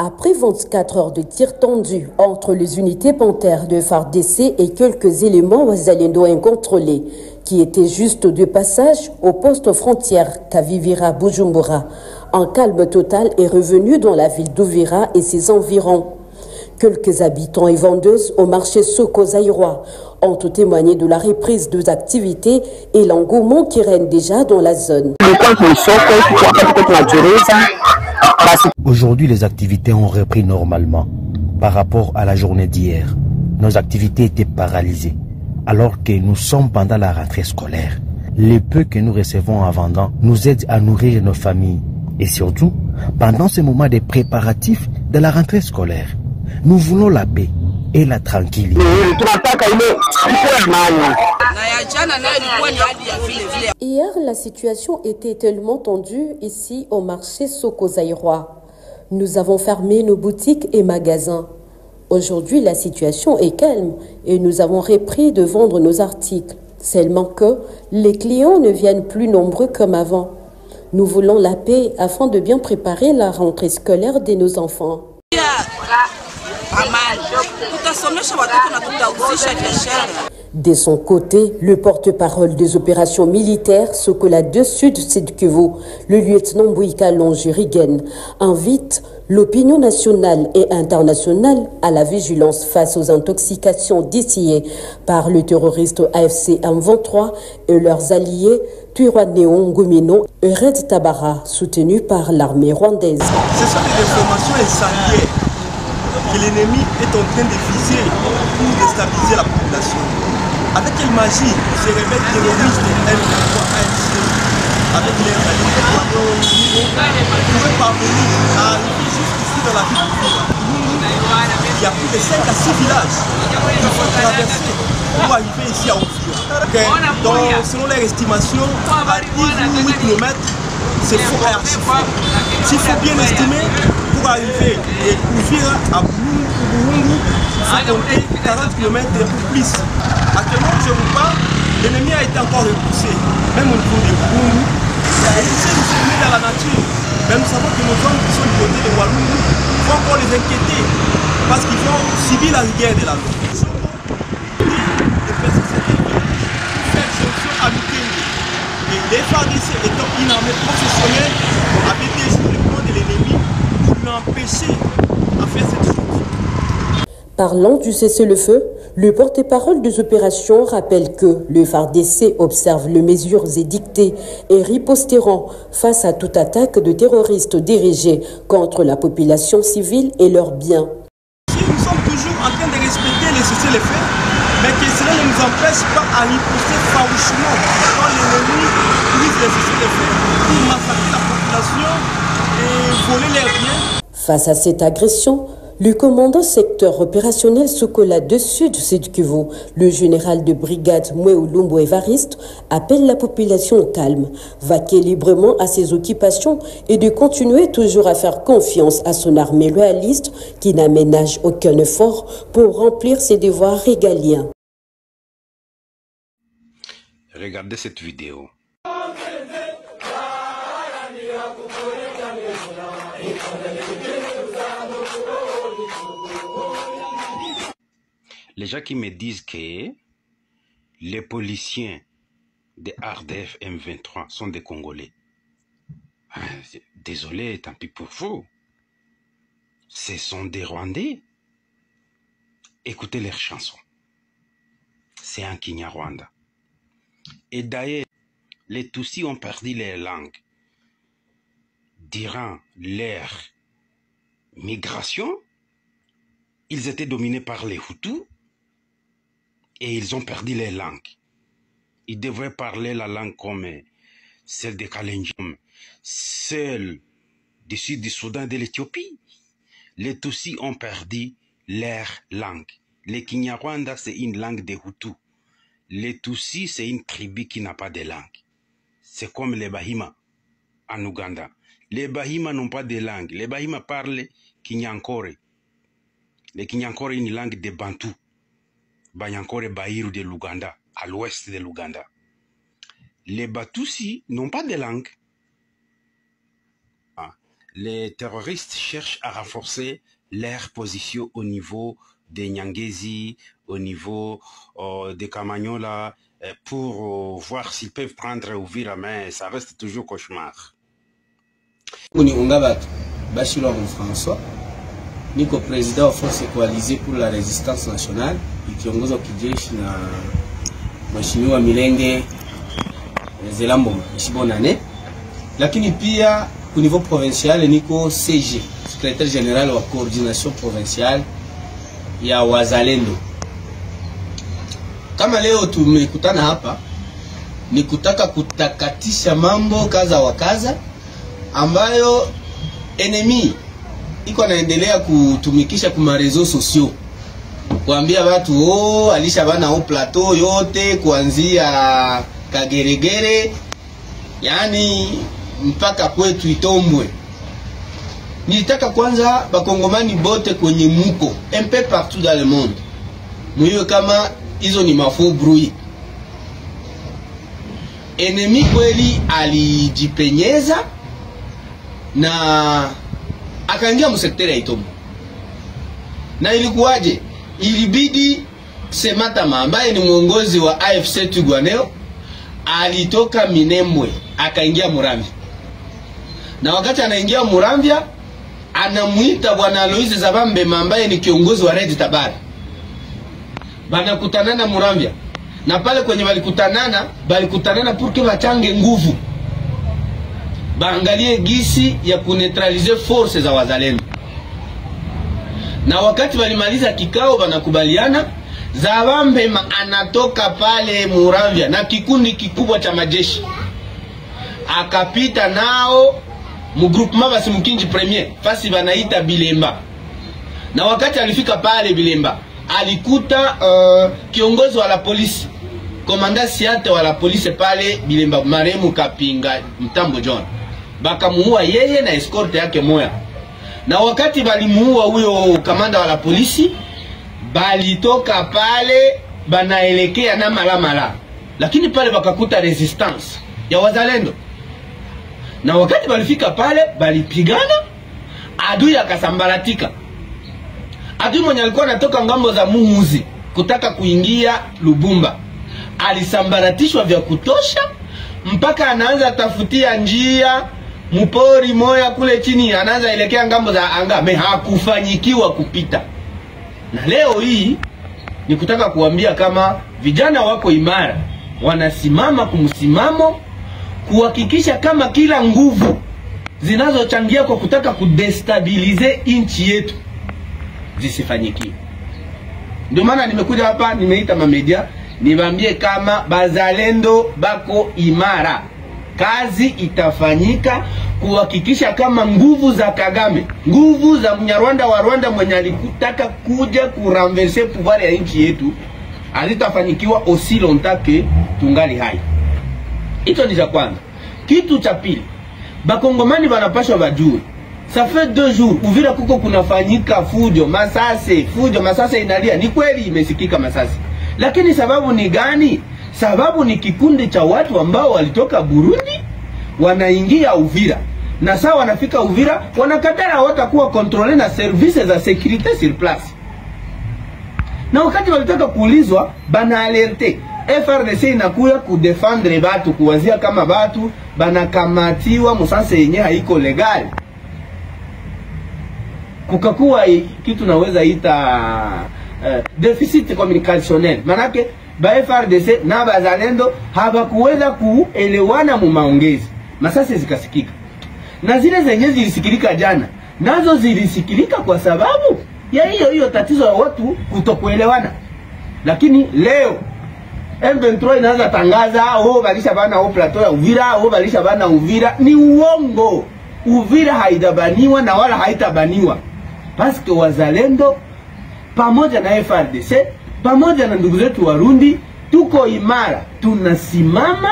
Après 24 heures de tir tendu entre les unités panthères de FARDC et quelques éléments wazalendo incontrôlés qui étaient juste de passage au poste frontière Kavivira-Bujumbura, un calme total est revenu dans la ville d'Uvira et ses environs. Quelques habitants et vendeuses au marché Soko-Zaïrois ont témoigné de la reprise des activités et l'engouement qui règne déjà dans la zone. Aujourd'hui, les activités ont repris normalement par rapport à la journée d'hier. Nos activités étaient paralysées alors que nous sommes pendant la rentrée scolaire. Les peu que nous recevons en vendant nous aident à nourrir nos familles. Et surtout, pendant ce moment de préparatifs de la rentrée scolaire, nous voulons la paix et la tranquillité. Hier, la situation était tellement tendue ici au marché Soko-Zaïrois. Nous avons fermé nos boutiques et magasins. Aujourd'hui, la situation est calme et nous avons repris de vendre nos articles. Seulement que les clients ne viennent plus nombreux comme avant. Nous voulons la paix afin de bien préparer la rentrée scolaire de nos enfants. De son côté, le porte-parole des opérations militaires Sokola 2 Sud Sud-Kivu, le lieutenant Bouika Longe-Rigen, invite l'opinion nationale et internationale à la vigilance face aux intoxications distillées par le terroriste AFC M23 et leurs alliés Twirwaneho Ngumino et Red Tabara, soutenus par l'armée rwandaise. Ce sont des informations incendiaires que l'ennemi est en train de viser pour déstabiliser la population. Avec quelle magie ces rebelles terroristes M23 AFC avec les alliés pouvaient parvenir à arriver jusqu'ici dans la ville d'Uvira. Il y a plus de 5 à 6 villages qu'il faut traverser pour arriver ici à Uvira. Donc, selon les estimations, à 18 km, c'est faux et archi faux. S'il faut bien estimer, pour arriver et Uvira à Buhungu, il faut compter 40 km ou plus. Actuellement, je vous parle, l'ennemi a été encore repoussé, même au niveau de Buhungu. Et ici, nous sommes dans la nature. Mais nous savons que nos hommes qui sont du côté de Walungu, il faut encore les inquiéter parce qu'ils vont subir la rigueur de la loi. Et les FARDC étant une armée professionnelle avaient déjà le plan de l'ennemi pour l'empêcher à faire cette chose. Parlant du cessez-le-feu, le porte-parole des opérations rappelle que le FARDC observe les mesures édictées et riposteront face à toute attaque de terroristes dirigés contre la population civile et leurs biens. Si nous sommes toujours en train de respecter les cessez-le-feu, mais que cela ne nous empêche pas à riposter farouchement quand l'ennemi utilise les cessez-le-feu pour massacrer la population et voler leurs biens. Face à cette agression, le commandant secteur opérationnel Sokola 2 Sud Sud-Kivu, le général de brigade Mweulumbo Evariste, appelle la population au calme, vaquer librement à ses occupations et de continuer toujours à faire confiance à son armée loyaliste qui n'aménage aucun effort pour remplir ses devoirs régaliens. Regardez cette vidéo. Les gens qui me disent que les policiers de RDF M23 sont des Congolais. Désolé, tant pis pour vous. Ce sont des Rwandais. Écoutez leurs chansons. C'est un Kinyarwanda. Et d'ailleurs, les Tutsis ont perdu leur langue. Durant leur migration, ils étaient dominés par les Hutus. Et ils ont perdu les langues. Ils devraient parler la langue comme celle de Kalenjin, celle du sud du Soudan et de l'Éthiopie. Les Tutsis ont perdu leur langue. Les Kinyarwanda, c'est une langue des Hutus. Les Tutsis, c'est une tribu qui n'a pas de langue. C'est comme les Bahima en Ouganda. Les Bahima n'ont pas de langue. Les Bahima parlent Kinyankore. Les Kinyankore est une langue des Bantous. Banyankore Baïru de l'Ouganda, à l'ouest de l'Ouganda. Les Batusi n'ont pas de langue. les terroristes cherchent à renforcer leur position au niveau des Nyangezi, au niveau des Kamanyola, pour voir s'ils peuvent prendre Uvira, mais ça reste toujours cauchemar. Ni Ungabatu, Bashirwa François, niko président wa force coalisée pour la résistance nationale, ikiongozwa kijeshi na Mheshimiwa Milenge Zelambo Ishibonane. Lakini pia au niveau provincial niko CG, secrétaire général wa coordination provinciale ya Wazalendo. Kama leo tumekutana hapa ni kutaka kutakatisha mambo kaza wa kaza ambayo enemy iko naendelea kutumikisha kuma reseaux sociaux, kuambia watu alisha bana au plateau yote kuanzia Kageregere, yani mpaka kwetu Itombwe. Nilitaka kwanza bakongomani bote kwenye muko un peu partout dans le monde muiwe kama hizo ni mafaux bruit. Enemy kweli alijipenyeza na akaingia msektere ya Itombwe. Na ilikuwaje? Ilibidi Sematama ambaye ni mwongozi wa AFC Twirwaneho alitoka Minembwe akaingia Muramvya. Na wakati anaingia Muramvya anamuita bwana Aloise Zabambe ambaye ni kiongozi wa Red Tabara. Banakutanana Muramvya. Na pale kwenye balikutanana pour wachange nguvu. Baangalie gisi ya kunetralize force za wazalendo. Na wakati walimaliza kikao banakubaliana, Zabambe anatoka pale Muramvya na kikundi kikubwa cha majeshi. Akapita nao mu groupement basi Mukinji premier fasi banaita Bilemba. Na wakati alifika pale Bilemba alikuta kiongozi wa la polisi, komanda siate wa la polisi pale Bilemba, maremu Kapinga Mtambo John. Bakamuua yeye na escort yake moya. Na wakati balimuua huyo kamanda wa la polisi, balitoka pale banaelekea na Malamala. Lakini pale bakakuta resistance ya wazalendo. Na wakati balifika pale balipigana, adui akasambaratika. Adui mwenye alikuwa anatoka ngambo za Muhuzi kutaka kuingia Lubumba alisambaratishwa vya kutosha, mpaka anaanza tafutia njia mupori moya kule chini, anaanza elekea ngambo za Anga, hakufanyikiwa kupita. Na leo hii ni kutaka kuambia kama vijana wako imara, wanasimama kumsimamo kuhakikisha kama kila nguvu zinazochangia kwa kutaka kudestabilize inchi yetu zisifanyikiwe. Ndio maana nimekuja hapa, nimeita mamedia niwaambie kama bazalendo bako imara. Kazi itafanyika kuhakikisha kama nguvu za Kagame, nguvu za Mnyarwanda wa Rwanda mwenye alikutaka kuja kuranverse pouvoir ya nchi yetu, hazitafanyikiwa aussi longtemps que tungali hai. Ito ni cha kwanza. Kitu cha pili, bakongomani banapashwa bajue, ça fait 2 jours Uvira kuko kunafanyika fujo, masase inalia. Ni kweli imesikika masase. Lakini sababu ni gani? Sababu ni kikundi cha watu ambao walitoka Burundi wanaingia Uvira. Na saa wanafika Uvira wanakatara watakuwa kontrole na services za sécurité sur place. Na wakati walitaka kuulizwa bana alerte, FRDC inakuya kudefendre batu, kuwazia kama batu banakamatiwa musanse yenye haiko legal. Kukakuwa kitu naweza ita deficit communicationnel. Manake ba FRDC na bazalendo hawakuweza kuelewana mu maongezi. Masase zikasikika. Na zile zenye zilisikilika jana, nazo zilisikilika kwa sababu ya hiyo tatizo ya watu kutokuelewana. Lakini leo M23 inaanza tangaza balisha bana au plateau ya Uvira, balisha bana Uvira. Ni uongo. Uvira haidabaniwa na wala haitabaniwa. Paske wazalendo pamoja na FRDC pamoja na ndugu zetu Warundi tuko imara, tunasimama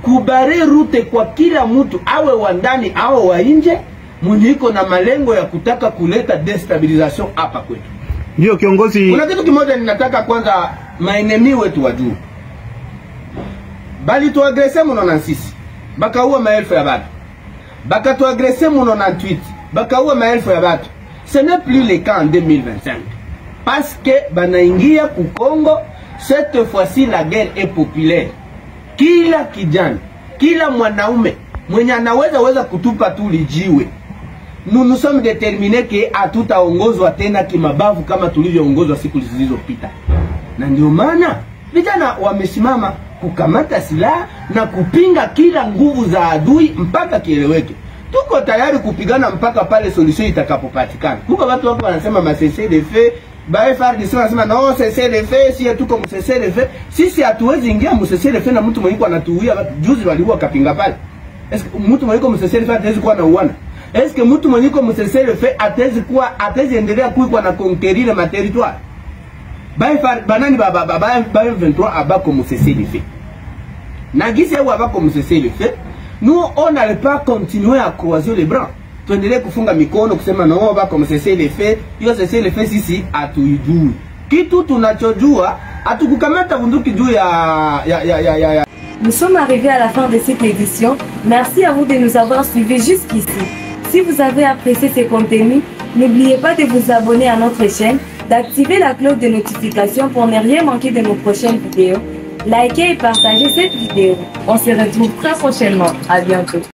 kubare rute kwa kila mtu, awe wa ndani au wa nje, mwenye iko na malengo ya kutaka kuleta destabilization hapa kwetu. Ndio kiongozi, kuna kitu kimoja ninataka kwanza maenemi wetu wajue. Bali tuagrese mno na sisi, baka huwa maelfu ya batu. bakatu agressé mon 98, bakaua maelfu ya batu. Ce n'est plus le cas en 2025. Parce que banaingia ku Congo, cette fois-ci la guerre est populaire. Kila kijana, kila mwanaume mwenye anaweza kutupa tu lijiwe. Nous sommes déterminés que hatutaongozwa tena kimabavu kama tulivyoongozwa siku zilizopita. Na ndio maana vijana wamesimama kukamata silaha na kupinga kila nguvu za adui mpaka kieleweke. Tuko tayari kupigana mpaka pale solution itakapopatikana. Kuko watu wako wanasema masese de fait, ba FARDC wanasema non cessez le feu, si tuko cessez le feu. Sisi hatuwezi ingia cessez le feu na mtu mwenye anatuuia juzi waliua kapinga pale. Est-ce que mtu mwenye cessez le feu ataweza kuwa na uwana? Est-ce que mtu mwenye cessez le feu ataweza endelea kuwa na conquérir ma territoire? Banani ba 23 abako cessez le feu. Na gisi yao abako cessez le feu. Nous, on n'allait pas continuer à croiser les bras. Tuendelee kufunga mikono kusema na wao bako cessez le feu. Hiyo cessez le feu sisi atuijui. Kitu tunachojua atukukamata bunduki juu ya. Nous sommes arrivés à la fin de cette édition. Merci à vous de nous avoir suivis jusqu'ici. Si vous avez apprécié ces contenus, n'oubliez pas de vous abonner à notre chaîne, d'activer la cloche de notification pour ne rien manquer de nos prochaines vidéos. Likez et partagez cette vidéo. On se retrouve très prochainement. À bientôt.